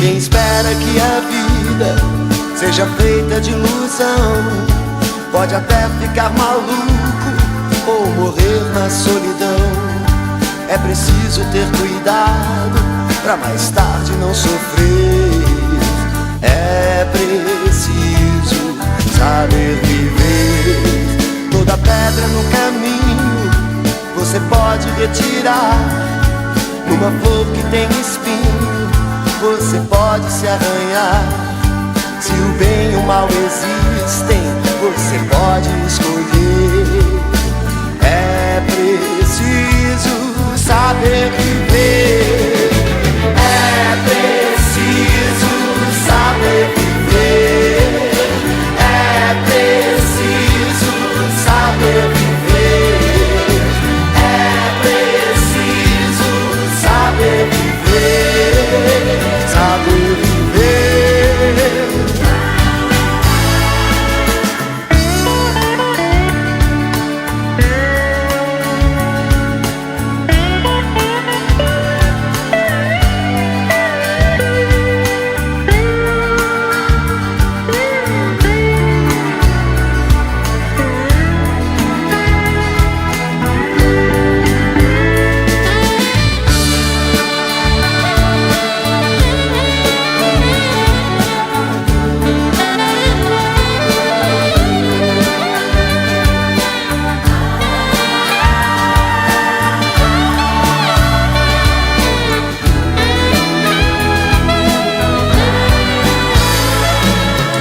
Quem espera que a vida seja feita de ilusão pode até ficar maluco ou morrer na solidão. É preciso ter cuidado pra mais tarde não sofrer. É preciso saber viver. Toda pedra no caminho você pode retirar. Numa flor que tem espinho você pode se arranhar. Se o bem e o mal existem, você pode escolher. É preciso saber viver. É preciso saber viver. É preciso saber viver. É preciso saber viver. Saber viver.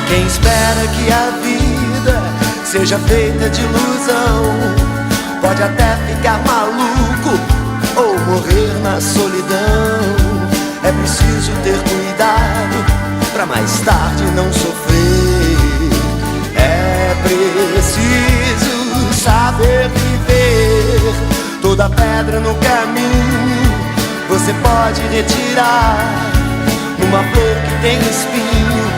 Quem espera que a vida seja feita de ilusão pode até ficar maluco ou morrer na solidão. É preciso ter cuidado pra mais tarde não sofrer. É preciso saber viver. Toda pedra no caminho você pode retirar. Numa flor que tem espinho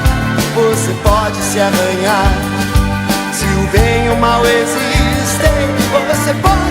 você pode se arranhar. Se o bem e o mal existem, você pode